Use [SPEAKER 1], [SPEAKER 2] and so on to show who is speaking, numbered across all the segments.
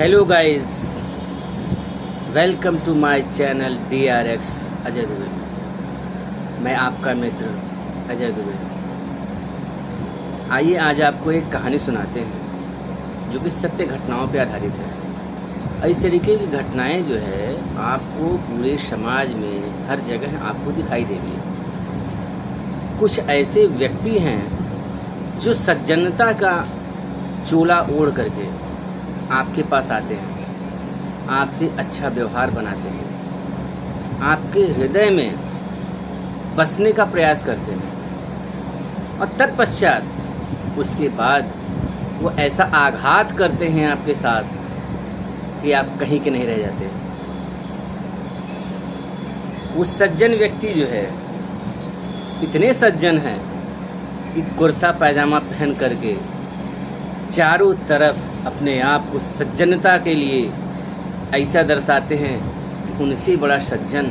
[SPEAKER 1] Hello guys, welcome to my channel DRX Ajay Dubey. मैं आपका मित्र अजय दुबे। आइए आज आपको एक कहानी सुनाते हैं जो कि सत्य घटनाओं पर आधारित है। इस तरीके की घटनाएं जो है आपको पूरे समाज में हर जगह आपको दिखाई देंगी। कुछ ऐसे व्यक्ति हैं जो सज्जनता का चोला ओढ़ करके आपके पास आते हैं, आपसे अच्छा व्यवहार बनाते हैं, आपके हृदय में बसने का प्रयास करते हैं और तत्पश्चात उसके बाद वो ऐसा आघात करते हैं आपके साथ कि आप कहीं के नहीं रह जाते। वो सज्जन व्यक्ति जो है इतने सज्जन हैं कि कुर्ता पैजामा पहन करके चारों तरफ अपने आप को सज्जनता के लिए ऐसा दर्शाते हैं कि उनसे बड़ा सज्जन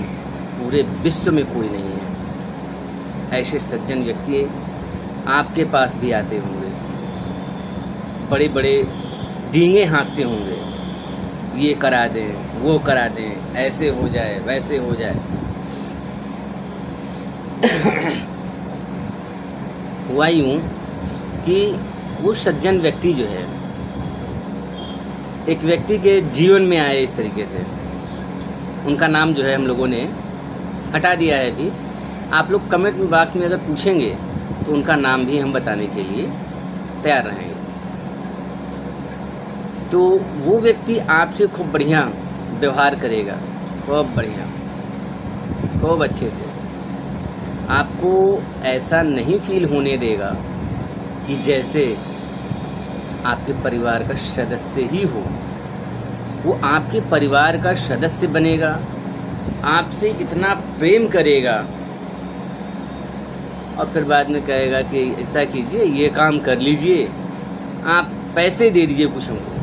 [SPEAKER 1] पूरे विश्व में कोई नहीं है। ऐसे सज्जन व्यक्ति आपके पास भी आते होंगे, बड़े बड़े डींगे हाँकते होंगे, ये करा दें, वो करा दें, ऐसे हो जाए, वैसे हो जाए। हुआ यूँ कि वो सज्जन व्यक्ति जो है एक व्यक्ति के जीवन में आए इस तरीके से। उनका नाम जो है हम लोगों ने हटा दिया है। अभी आप लोग कमेंट बॉक्स में अगर पूछेंगे तो उनका नाम भी हम बताने के लिए तैयार रहेंगे। तो वो व्यक्ति आपसे खूब बढ़िया व्यवहार करेगा, खूब बढ़िया, खूब अच्छे से। आपको ऐसा नहीं फील होने देगा कि जैसे आपके परिवार का सदस्य ही हो। वो आपके परिवार का सदस्य बनेगा, आपसे इतना प्रेम करेगा और फिर बाद में कहेगा कि ऐसा कीजिए, ये काम कर लीजिए, आप पैसे दे दीजिए कुछ हमको।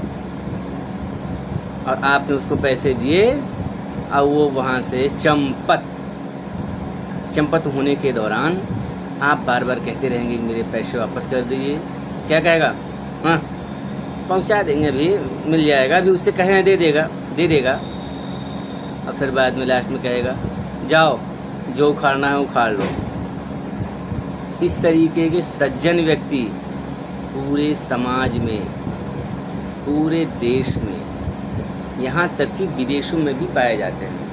[SPEAKER 1] और आपने उसको पैसे दिए और वो वहाँ से चंपत होने के दौरान आप बार बार कहते रहेंगे मेरे पैसे वापस कर दीजिए। क्या कहेगा? हाँ, पहुंचा देंगे, अभी मिल जाएगा, अभी उससे कहें दे देगा। और फिर बाद में लास्ट में कहेगा जाओ, जो उखाड़ना है उखाड़ लो। इस तरीके के सज्जन व्यक्ति पूरे समाज में, पूरे देश में, यहाँ तक कि विदेशों में भी पाए जाते हैं।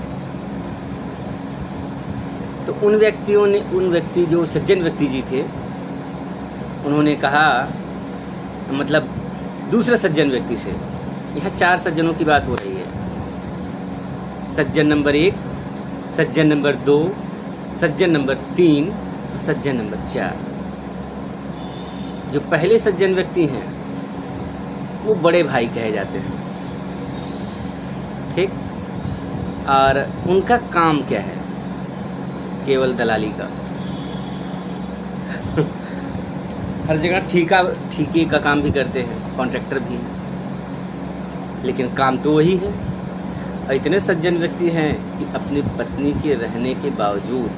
[SPEAKER 1] तो उन व्यक्ति जो सज्जन व्यक्ति जी थे, उन्होंने कहा, मतलब दूसरे सज्जन व्यक्ति से, यहाँ 4 सज्जनों की बात हो रही है। सज्जन नंबर 1, सज्जन नंबर 2, सज्जन नंबर 3 और सज्जन नंबर 4। जो पहले सज्जन व्यक्ति हैं वो बड़े भाई कहे जाते हैं, ठीक। और उनका काम क्या है? केवल दलाली का। हर जगह ठीके का काम भी करते हैं, कॉन्ट्रैक्टर भी हैं, लेकिन काम तो वही है। और इतने सज्जन व्यक्ति हैं कि अपनी पत्नी के रहने के बावजूद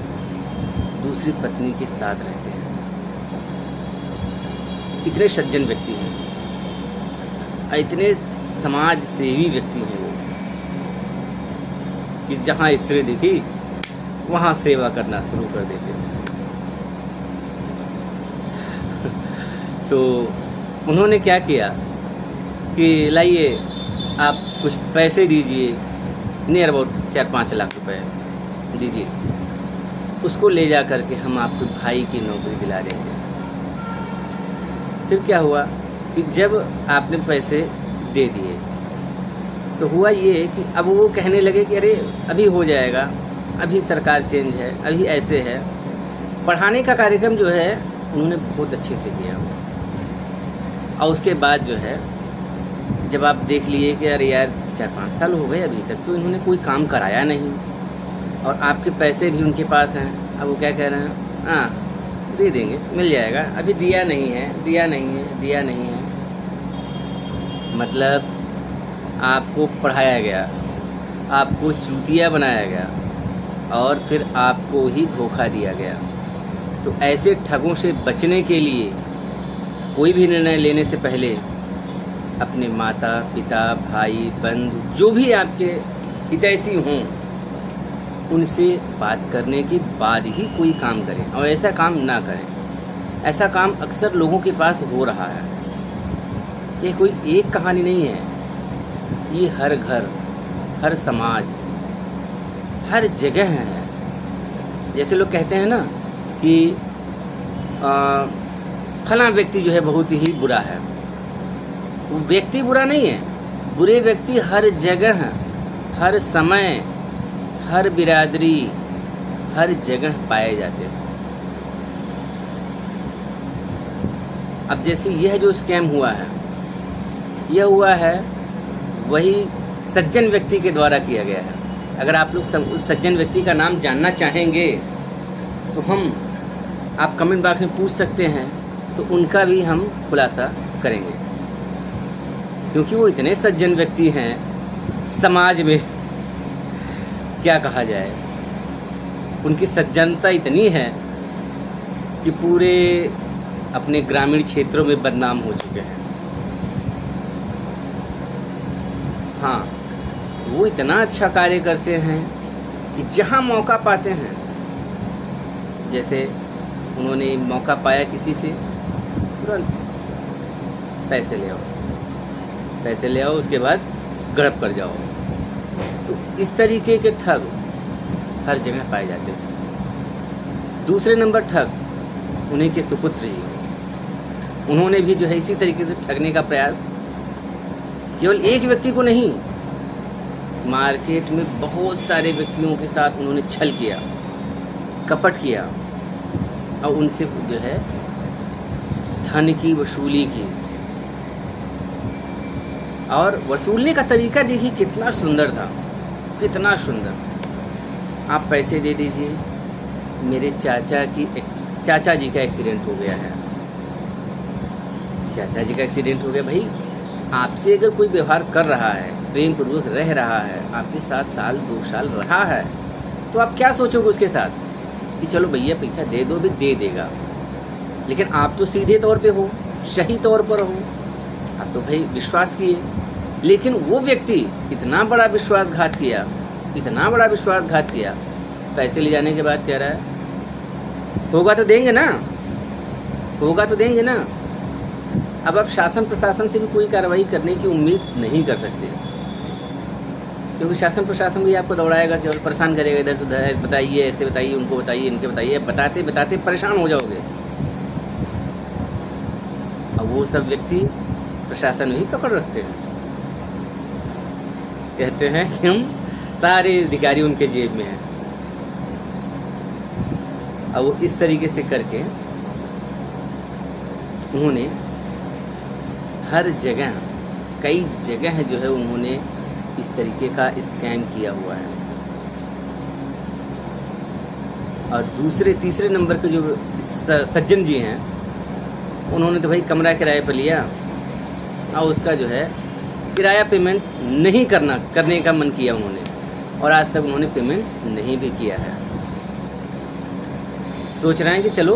[SPEAKER 1] दूसरी पत्नी के साथ रहते हैं। इतने सज्जन व्यक्ति हैं, इतने समाज सेवी व्यक्ति हैं वो, कि जहाँ स्त्री दिखी वहाँ सेवा करना शुरू कर देते हैं। तो उन्होंने क्या किया कि लाइए आप कुछ पैसे दीजिए, नियर अबाउट 4-5 लाख रुपए दीजिए, उसको ले जा कर के हम आपके भाई की नौकरी दिला देंगे। फिर क्या हुआ कि जब आपने पैसे दे दिए तो हुआ ये कि अब वो कहने लगे कि अरे अभी हो जाएगा, अभी सरकार चेंज है, अभी ऐसे है। पढ़ाने का कार्यक्रम जो है उन्होंने बहुत अच्छे से किया। और उसके बाद जो है जब आप देख लिए कि अरे यार 4-5 साल हो गए, अभी तक तो इन्होंने कोई काम कराया नहीं और आपके पैसे भी उनके पास हैं। अब वो क्या कह रहे हैं? हाँ, दे देंगे, मिल जाएगा, अभी दिया नहीं है। मतलब आपको पढ़ाया गया, आपको चूतिया बनाया गया और फिर आपको ही धोखा दिया गया। तो ऐसे ठगों से बचने के लिए कोई भी निर्णय लेने से पहले अपने माता पिता भाई बंधु जो भी आपके हितैषी हों उनसे बात करने के बाद ही कोई काम करें, और ऐसा काम ना करें। ऐसा काम अक्सर लोगों के पास हो रहा है। ये कोई एक कहानी नहीं है, ये हर घर, हर समाज, हर जगह है। जैसे लोग कहते हैं ना कि फलां व्यक्ति जो है बहुत ही बुरा है। वो व्यक्ति बुरा नहीं है, बुरे व्यक्ति हर जगह, हर समय, हर बिरादरी, हर जगह पाए जाते हैं। अब जैसे यह जो स्कैम हुआ है, यह हुआ है वही सज्जन व्यक्ति के द्वारा किया गया है। अगर आप लोग उस सज्जन व्यक्ति का नाम जानना चाहेंगे तो आप कमेंट बॉक्स में पूछ सकते हैं, तो उनका भी हम खुलासा करेंगे, क्योंकि वो इतने सज्जन व्यक्ति हैं समाज में, क्या कहा जाए। उनकी सज्जनता इतनी है कि पूरे अपने ग्रामीण क्षेत्रों में बदनाम हो चुके हैं। हाँ, वो इतना अच्छा कार्य करते हैं कि जहाँ मौका पाते हैं, जैसे उन्होंने मौका पाया किसी से, तुरंत पैसे ले आओ, उसके बाद गड़प कर जाओ। तो इस तरीके के ठग हर जगह पाए जाते हैं। दूसरे नंबर ठग उन्हीं के सुपुत्र जी। उन्होंने भी जो है इसी तरीके से ठगने का प्रयास, केवल एक व्यक्ति को नहीं, मार्केट में बहुत सारे व्यक्तियों के साथ उन्होंने छल किया, कपट किया और उनसे जो है धन की वसूली की। और वसूलने का तरीका देखिए कितना सुंदर था, कितना सुंदर। आप पैसे दे दीजिए, मेरे चाचा जी का एक्सीडेंट हो गया है। चाचा जी का एक्सीडेंट हो गया, भाई आपसे अगर कोई व्यवहार कर रहा है, प्रेम पूर्वक रह रहा है, आपके साथ साल 2 साल रहा है, तो आप क्या सोचोगे उसके साथ कि चलो भैया पैसा दे दो, भी दे देगा। लेकिन आप तो सीधे तौर पे हो, सही तौर पर हो, आप तो भाई विश्वास किए। लेकिन वो व्यक्ति इतना बड़ा विश्वासघात किया, इतना बड़ा विश्वासघात किया, पैसे ले जाने के बाद कह रहा है होगा तो देंगे ना, होगा तो देंगे ना। अब आप शासन प्रशासन से भी कोई कार्रवाई करने की उम्मीद नहीं कर सकते, क्योंकि शासन प्रशासन भी आपको दौड़ाएगा, केवल परेशान करेगा, इधर से उधर बताइए, ऐसे बताइए, उनको बताइए, इनके बताइए, बताते बताते परेशान हो जाओगे। अब वो सब व्यक्ति प्रशासन ही पकड़ रखते हैं, कहते हैं कि हम सारे अधिकारी उनके जेब में हैं। अब वो इस तरीके से करके उन्होंने हर जगह, कई जगह जो है उन्होंने इस तरीके का स्कैम किया हुआ है। और तीसरे नंबर के जो सज्जन जी हैं, उन्होंने तो भाई कमरा किराए पर लिया और उसका जो है किराया पेमेंट नहीं करने का मन किया उन्होंने, और आज तक उन्होंने पेमेंट नहीं भी किया है। सोच रहे हैं कि चलो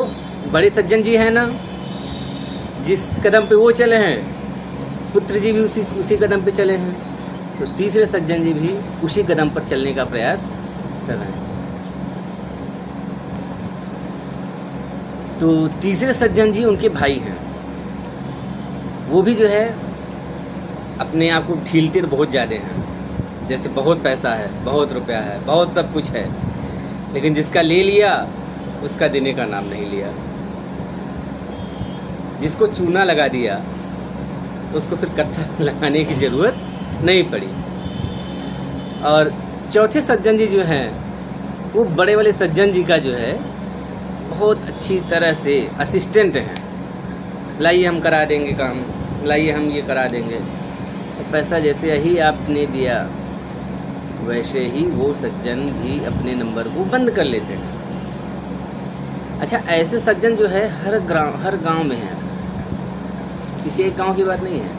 [SPEAKER 1] बड़े सज्जन जी हैं ना, जिस कदम पे वो चले हैं, पुत्र जी भी उसी कदम पे चले हैं, तो तीसरे सज्जन जी भी उसी कदम पर चलने का प्रयास कर रहे हैं। तो तीसरे सज्जन जी उनके भाई हैं। वो भी जो है अपने आप को ढीलते तो बहुत ज़्यादा हैं, जैसे बहुत पैसा है, बहुत रुपया है, बहुत सब कुछ है, लेकिन जिसका ले लिया उसका देने का नाम नहीं लिया। जिसको चूना लगा दिया उसको फिर कत्था लगाने की ज़रूरत नहीं पड़ी। और चौथे सज्जन जी जो हैं, वो बड़े वाले सज्जन जी का जो है बहुत अच्छी तरह से असिस्टेंट हैं। लाइए हम करा देंगे काम, लाइए हम ये करा देंगे। तो पैसा जैसे ही आपने दिया वैसे ही वो सज्जन भी अपने नंबर को बंद कर लेते हैं। अच्छा, ऐसे सज्जन जो है हर गांव में हैं, किसी एक गांव की बात नहीं है।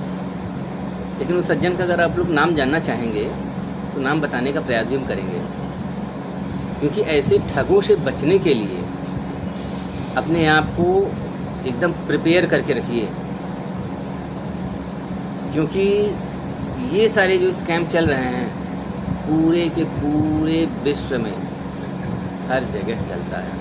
[SPEAKER 1] लेकिन उस सज्जन का अगर आप लोग नाम जानना चाहेंगे तो नाम बताने का प्रयास भी हम करेंगे, क्योंकि ऐसे ठगों से बचने के लिए अपने आप को एकदम प्रिपेयर करके रखिए। क्योंकि ये सारे जो स्कैम चल रहे हैं पूरे के पूरे विश्व में हर जगह चलता है,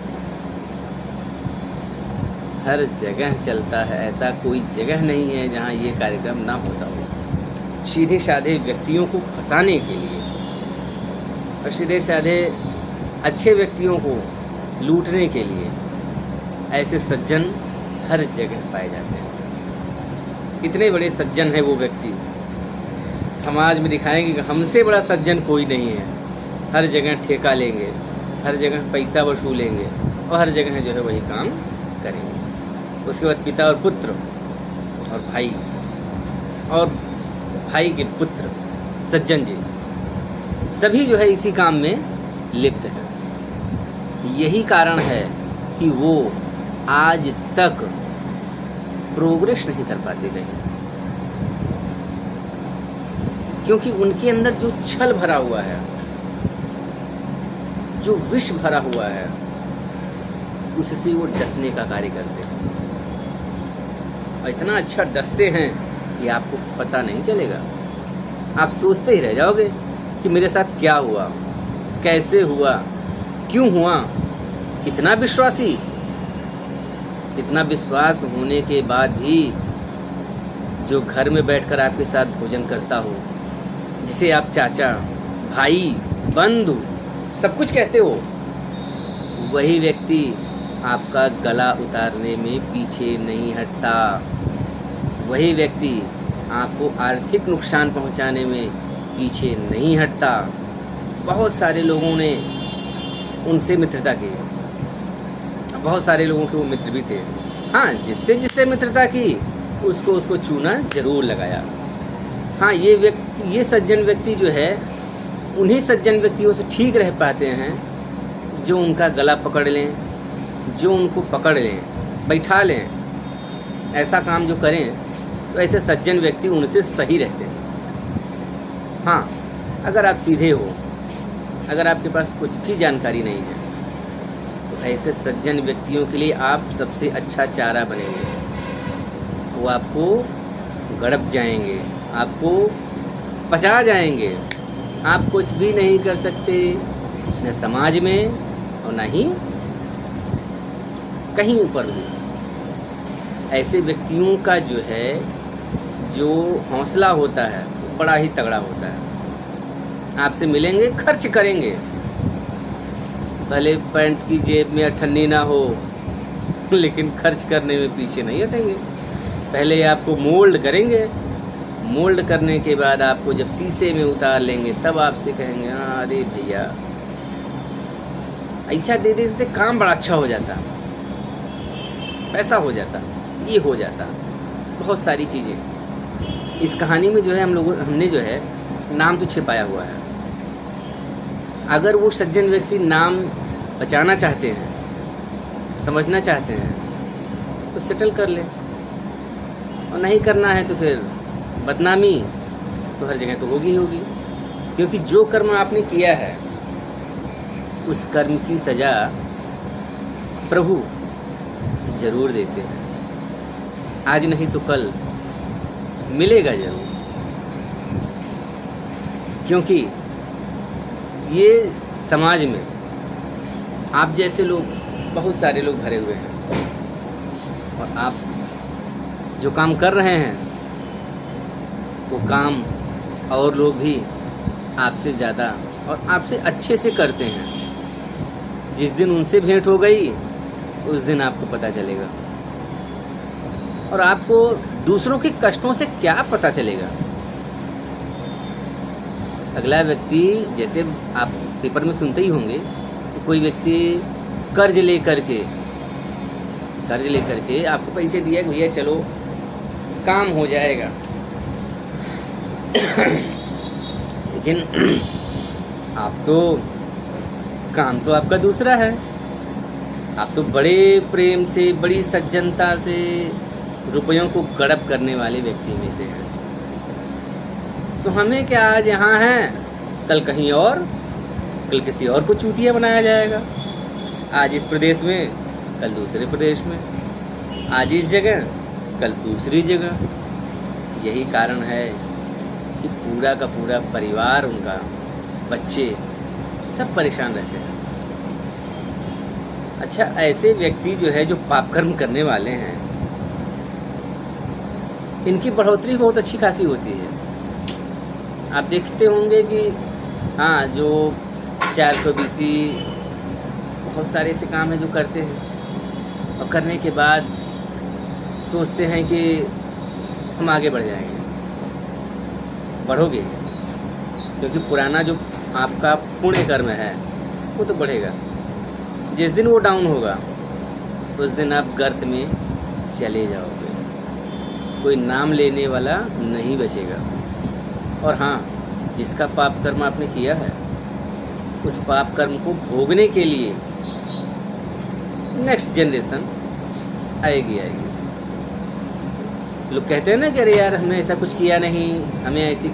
[SPEAKER 1] हर जगह चलता है। ऐसा कोई जगह नहीं है जहाँ ये कार्यक्रम ना होता हो। सीधे साधे व्यक्तियों को फंसाने के लिए और सीधे साधे अच्छे व्यक्तियों को लूटने के लिए ऐसे सज्जन हर जगह पाए जाते हैं। इतने बड़े सज्जन है वो व्यक्ति, समाज में दिखाएंगे कि हमसे बड़ा सज्जन कोई नहीं है। हर जगह ठेका लेंगे, हर जगह पैसा वसूलेंगे और हर जगह जो है वही काम करेंगे। उसके बाद पिता और पुत्र और भाई के पुत्र सज्जन जी सभी जो है इसी काम में लिप्त है। यही कारण है कि वो आज तक प्रोग्रेस नहीं कर पाते कहीं, क्योंकि उनके अंदर जो छल भरा हुआ है, जो विष भरा हुआ है, उससे वो डसने का कार्य करते हैं। और इतना अच्छा डसते हैं कि आपको पता नहीं चलेगा। आप सोचते ही रह जाओगे कि मेरे साथ क्या हुआ, कैसे हुआ, क्यों हुआ। इतना विश्वासी, इतना विश्वास होने के बाद भी जो घर में बैठकर आपके साथ भोजन करता हो, जिसे आप चाचा, भाई, बंधु सब कुछ कहते हो, वही व्यक्ति आपका गला उतारने में पीछे नहीं हटता। वही व्यक्ति आपको आर्थिक नुकसान पहुंचाने में पीछे नहीं हटता। बहुत सारे लोगों ने उनसे मित्रता की, बहुत सारे लोगों के वो मित्र भी थे। हाँ, जिससे मित्रता की उसको चूना जरूर लगाया। हाँ, ये सज्जन व्यक्ति जो है उन्हीं सज्जन व्यक्तियों से ठीक रह पाते हैं जो उनका गला पकड़ लें, जो उनको पकड़ लें, बैठा लें। ऐसा काम जो करें तो ऐसे सज्जन व्यक्ति उनसे सही रहते हैं। हाँ, अगर आप सीधे हो, अगर आपके पास कुछ भी जानकारी नहीं है, तो ऐसे सज्जन व्यक्तियों के लिए आप सबसे अच्छा चारा बनेंगे। वो आपको गड़प जाएंगे, आपको पचा जाएंगे। आप कुछ भी नहीं कर सकते, न समाज में और न ही कहीं ऊपर भी। ऐसे व्यक्तियों का जो है जो हौसला होता है बड़ा ही तगड़ा होता है। आपसे मिलेंगे, खर्च करेंगे, भले पैंट की जेब में अठन्नी ना हो, लेकिन खर्च करने में पीछे नहीं हटेंगे। पहले आपको मोल्ड करेंगे, मोल्ड करने के बाद आपको जब शीशे में उतार लेंगे तब आपसे कहेंगे हाँ अरे भैया, ऐसा दे देते काम बड़ा अच्छा हो जाता, पैसा हो जाता, ये हो जाता, बहुत सारी चीज़ें। इस कहानी में जो है हमने जो है नाम तो छिपाया हुआ है। अगर वो सज्जन व्यक्ति नाम बचाना चाहते हैं, समझना चाहते हैं, तो सेटल कर ले, और नहीं करना है तो फिर बदनामी तो हर जगह तो होगी ही होगी। क्योंकि जो कर्म आपने किया है उस कर्म की सज़ा प्रभु जरूर देते हैं। आज नहीं तो कल मिलेगा जरूर, क्योंकि ये समाज में आप जैसे लोग, बहुत सारे लोग भरे हुए हैं, और आप जो काम कर रहे हैं वो काम और लोग भी आपसे ज़्यादा और आपसे अच्छे से करते हैं। जिस दिन उनसे भेंट हो गई उस दिन आपको पता चलेगा। और आपको दूसरों के कष्टों से क्या पता चलेगा। अगला व्यक्ति, जैसे आप पेपर में सुनते ही होंगे कि कोई व्यक्ति कर्ज लेकर के आपको पैसे दिया कि भैया चलो काम हो जाएगा, लेकिन आप तो काम तो आपका दूसरा है। आप तो बड़े प्रेम से, बड़ी सज्जनता से रुपयों को गड़प करने वाले व्यक्ति में से हैं। तो हमें क्या, आज यहाँ हैं, कल कहीं और, कल किसी और को चूतिया बनाया जाएगा। आज इस प्रदेश में, कल दूसरे प्रदेश में, आज इस जगह, कल दूसरी जगह। यही कारण है कि पूरा का पूरा परिवार उनका, बच्चे सब परेशान रहते हैं। अच्छा, ऐसे व्यक्ति जो है, जो पाप कर्म करने वाले हैं, इनकी बढ़ोतरी बहुत अच्छी खासी होती है। आप देखते होंगे कि हाँ, जो 420 बहुत सारे ऐसे काम हैं जो करते हैं, और करने के बाद सोचते हैं कि हम आगे बढ़ जाएंगे। बढ़ोगे, क्योंकि पुराना जो आपका पुण्य कर्म है वो तो बढ़ेगा। जिस दिन वो डाउन होगा उस दिन आप गर्त में चले जाओगे, कोई नाम लेने वाला नहीं बचेगा। और हाँ, जिसका पाप कर्म आपने किया है, उस पाप कर्म को भोगने के लिए नेक्स्ट जनरेशन आएगी। लोग कहते हैं ना कि अरे यार, हमने ऐसा कुछ किया नहीं, हमें ऐसी